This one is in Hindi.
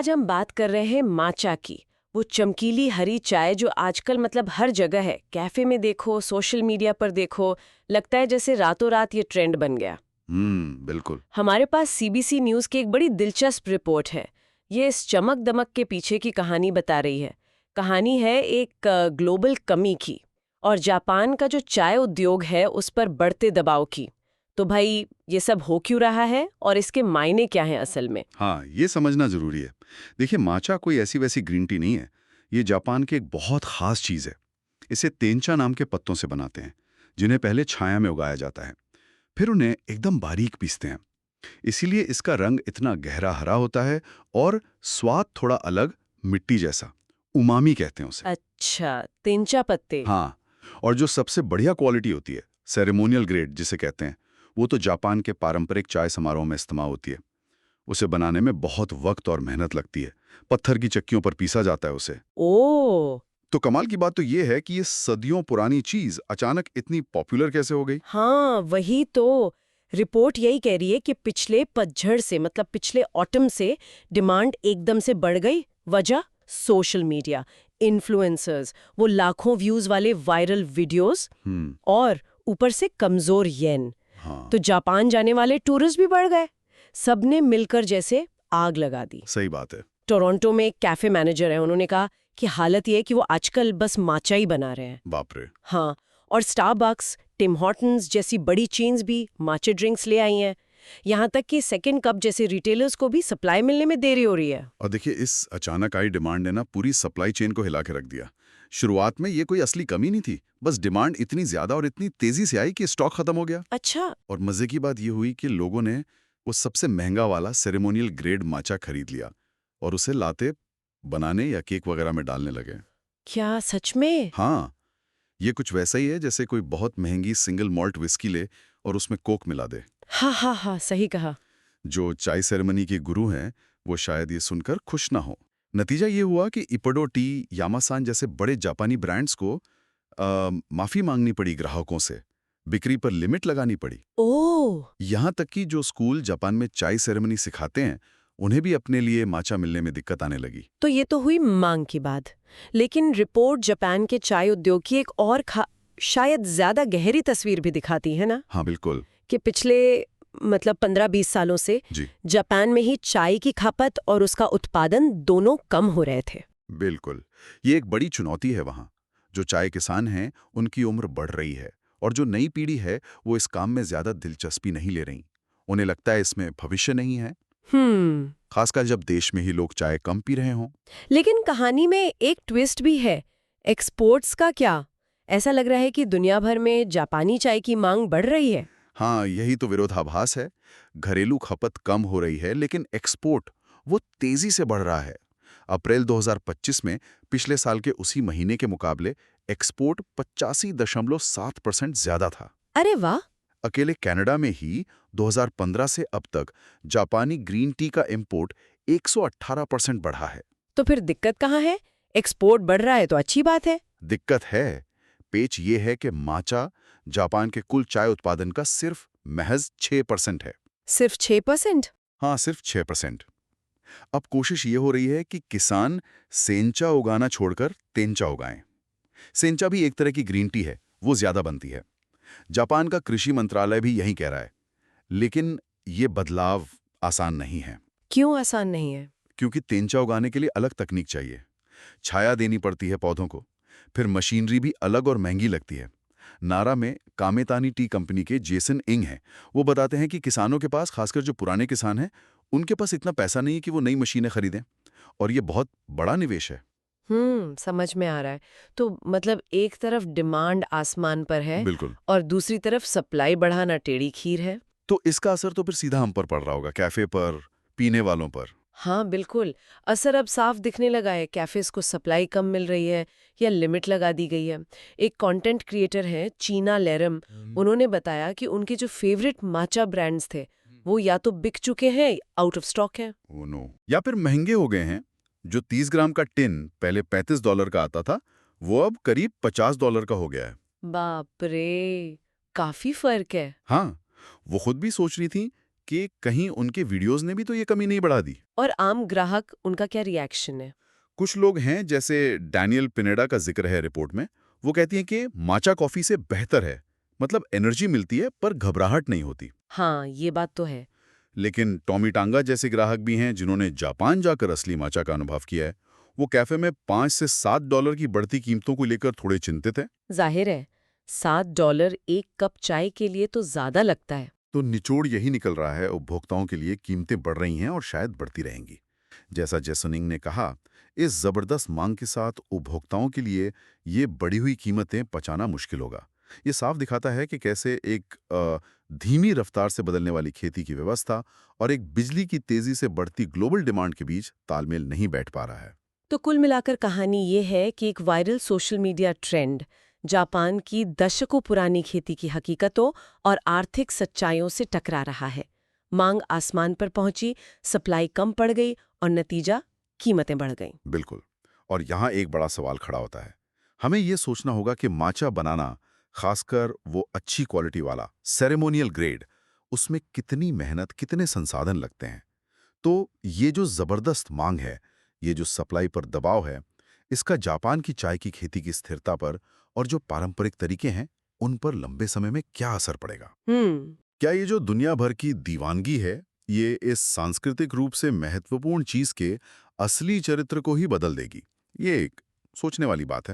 आज हम बात कर रहे हैं माचा की। वो चमकीली हरी चाय जो आजकल हर जगह है। कैफे में देखो, सोशल मीडिया पर देखो, लगता है जैसे रातों रात ये ट्रेंड बन गया। बिल्कुल। हमारे पास सीबीसी न्यूज़ की एक बड़ी दिलचस्प रिपोर्ट है। ये इस चमक दमक के पीछे की कहानी बता रही है। कहानी है एक ग्लोबल कमी की और जापान का जो चाय उद्योग है उस पर बढ़ते दबाव की। तो भाई, ये सब हो क्यों रहा है और इसके मायने क्या हैं असल में? हाँ, ये समझना जरूरी है। देखिए, माचा कोई ऐसी वैसी ग्रीन टी नहीं है। ये जापान की एक बहुत खास चीज़ है। इसे तेंचा नाम के पत्तों से बनाते हैं, जिन्हें पहले छाया में उगाया जाता है। फिर उन्हें एकदम बारीक पीसते हैं। इसीलिए इसका रंग इतना गहरा हरा होता है और स्वाद थोड़ा अलग, मिट्टी जैसा। उमामी कहते हैं उसे। अच्छा, तेंचा पत्ते। हाँ, और जो सबसे बढ़िया क्वालिटी होती है, सेरेमोनियल ग्रेड जिसे कहते हैं, वो तो जापान के पारंपरिक चाय समारोह में इस्तेमाल होती है। उसे बनाने में बहुत वक्त और मेहनत लगती है। पत्थर की चक्कियों पर पीसा जाता है उसे। ओ, तो कमाल की बात तो ये है कि ये सदियों पुरानी चीज अचानक इतनी पॉपुलर कैसे हो गई। हाँ, वही तो। रिपोर्ट यही कह रही है कि पिछले पतझड़ से पिछले ऑटम से डिमांड एकदम से बढ़ गई। वजह सोशल मीडिया, इन्फ्लुएंसर्स, वो लाखों व्यूज वाले वायरल वीडियोस और ऊपर से कमजोर येन। हाँ, तो जापान जाने वाले टूरिस्ट भी बढ़ गए। सबने मिलकर जैसे आग लगा दी। सही बात है। टोरंटो में एक कैफे मैनेजर है, उन्होंने कहा कि हालत ये है कि वो आजकल बस माचा ही बना रहे हैं। बाप रे। हाँ, और स्टारबक्स, टिम हॉर्टन्स जैसी बड़ी चेन्स भी माचे ड्रिंक्स ले आई हैं। यहाँ तक कि सेकंड कप जैसे रिटेलर्स को भी सप्लाई मिलने में देरी हो रही है। और देखिए, इस अचानक आई डिमांड ने ना पूरी सप्लाई चेन को हिला के रख दिया। शुरुआत में ये कोई असली कमी नहीं थी, बस डिमांड इतनी ज्यादा और इतनी तेजी से आई कि स्टॉक खत्म हो गया। अच्छा। और मजे की बात ये हुई कि लोगों ने वो सबसे महंगा वाला सेरेमोनियल ग्रेड माचा खरीद लिया और उसे लाते बनाने या केक वगैरह में डालने लगे। क्या सच में? हाँ, ये कुछ वैसा ही है जैसे कोई बहुत महंगी सिंगल मॉल्ट विस्की ले और उसमें कोक मिला दे। हाँ हाँ हाँ, सही कहा। जो चाय सेरेमनी के गुरु हैं, वो शायद ये सुनकर खुश ना हो। नतीजा ये हुआ कि इपडो टी, यामासान जैसे बड़े जापानी ब्रांड्स को माफी मांगनी पड़ी ग्राहकों से, बिक्री पर लिमिट लगानी पड़ी। ओह, यहाँ तक कि जो स्कूल जापान में चाय सेरेमनी सिखाते हैं, उन्हें भी अपने लिए माचा मिलने में दिक्कत आने लगी। तो ये तो हुई मांग की बात। लेकिन रिपोर्ट जापान के चाय उद्योग की एक और शायद ज्यादा गहरी तस्वीर भी दिखाती है ना? हाँ, बिल्कुल। कि पिछले 15-20 सालों से जी, जापान में ही चाय की खपत और उसका उत्पादन दोनों कम हो रहे थे। बिल्कुल। ये एक बड़ी चुनौती है वहाँ। जो चाय किसान हैं, उनकी उम्र बढ़ रही है और जो नई पीढ़ी है, वो इस काम में ज़्यादा दिलचस्पी नहीं ले रही। उन्हें लगता है इसमें भविष्य नहीं है, हम्म। खासकर जब देश में ही लोग चाय कम पी रहे हों। लेकिन कहानी में एक ट्विस्ट भी है। एक्सपोर्ट्स का क्या? ऐसा लग रहा है कि दुनिया भर में जापानी चाय की मांग बढ़ रही है। हाँ, यही तो विरोधाभास है। घरेलू खपत कम हो रही है, लेकिन एक्सपोर्ट वो तेज़ी से बढ़ रहा है। अप्रैल 2025 में पिछले साल के उसी महीने के मुकाबले एक्सपोर्ट 85.7% ज़्यादा था। अरे वाह! अकेले कनाडा में ही 2015 से अब तक जापानी ग्रीन टी का इंपोर्ट 118% बढ़ा है। तो फिर दिक्कत कहाँ है? एक्सपोर्ट बढ़ रहा है तो अच्छी बात है। दिक्कत है, पेच ये है कि माचा जापान के कुल चाय उत्पादन का सिर्फ महज 6% है। सिर्फ 6%? हाँ, सिर्फ 6%। अब कोशिश ये हो रही है कि किसान सेंचा उगाना छोड़कर तेंचा उगाएं। सेंचा भी एक तरह की ग्रीन टी है, वो ज्यादा बनती है। जापान का कृषि मंत्रालय भी यही कह रहा है। लेकिन ये बदलाव आसान नहीं है, क्यों आसान नहीं है? क्योंकि तेंचा उगाने के लिए अलग तकनीक चाहिए। छाया देनी पड़ती है पौधों को, फिर मशीनरी भी अलग और महंगी लगती है। नारा में कामेतानी टी कंपनी के जेसन इंग हैं। वो बताते हैं कि किसानों के पास, खासकर जो पुराने किसान हैं, उनके पास इतना पैसा नहीं है कि वो नई मशीनें खरीदें, और ये बहुत बड़ा निवेश है। समझ में आ रहा है। तो एक तरफ डिमांड आसमान पर है बिल्कुल। और दूसरी तरफ सप्लाई बढ़ाना टेढ़ी खीर है। तो इसका असर तो फिर सीधा हम पर पड़ रहा होगा, कैफे पर, पीने वालों पर। हाँ बिल्कुल। असर अब साफ दिखने लगा है। कैफेज को सप्लाई कम मिल रही है या लिमिट लगा दी गई है। एक कंटेंट क्रिएटर है चीना लेरम, उन्होंने बताया कि उनके जो फेवरेट माचा ब्रांड्स थे वो या तो बिक चुके हैं, आउट ऑफ स्टॉक है। Oh no. या फिर महंगे हो गए हैं। जो 30 ग्राम का टिन पहले $35 का आता था, वो अब करीब $50 का हो गया है। बाप रे, काफी फर्क है। हाँ, वो खुद भी सोच रही थी कि कहीं उनके वीडियोस ने भी तो ये कमी नहीं बढ़ा दी। और आम ग्राहक, उनका क्या रिएक्शन है? कुछ लोग हैं, जैसे डैनियल पिनेडा का जिक्र है रिपोर्ट में, वो कहती हैं कि माचा कॉफी से बेहतर है, मतलब एनर्जी मिलती है पर घबराहट नहीं होती। हाँ, ये बात तो है। लेकिन टॉमी टांगा जैसे ग्राहक भी हैं जिन्होंने जापान जाकर असली माचा का अनुभव किया है। वो कैफे में $5 से $7 की बढ़ती कीमतों को लेकर थोड़े चिंतित हैं। जाहिर है, $7 एक कप चाय के लिए तो ज्यादा लगता है। तो निचोड़ यही निकल रहा है, उपभोक्ताओं के लिए कीमतें बढ़ रही हैं और शायद बढ़ती रहेंगी। जैसा जेसनिंग ने कहा, इस जबरदस्त मांग के साथ उपभोक्ताओं के लिए ये बढ़ी हुई कीमतें पचाना मुश्किल होगा। ये साफ दिखाता है कि कैसे एक धीमी रफ्तार से बदलने वाली खेती की व्यवस्था और एक बिजली की तेजी से बढ़ती ग्लोबल डिमांड के बीच तालमेल नहीं बैठ पा रहा है। तो कुल मिलाकर कहानी ये है कि एक viral social media trend Japan की दशकों पुरानी खेती की हकीकतों और आर्थिक सच्चाइयों से टकरा रहा है। मांग आसमान पर पहुंची, सप्लाई कम पड़ गई और नतीजा कीमतें बढ़ गईं। बिल्कुल। और यहाँ एक बड़ा सवाल खड़ा होता है। हमें ये सोचना होगा कि माचा बनाना, खासकर वो अच्छी क्वालिटी वाला सेरेमोनियल ग्रेड, उसमें कितनी मेहनत, कितने संसाधन लगते हैं। तो ये जो जबरदस्त मांग है, ये जो सप्लाई पर दबाव है, इसका जापान की चाय की खेती की स्थिरता पर और जो पारंपरिक तरीके हैं, उन पर लंबे समय में क्या असर पड़ेगा? क्या ये जो दुनिया भर की दीवानगी है, ये इस सांस्कृतिक रूप से महत्वपूर्ण चीज के असली चरित्र को ही बदल देगी? ये एक सोचने वाली बात है।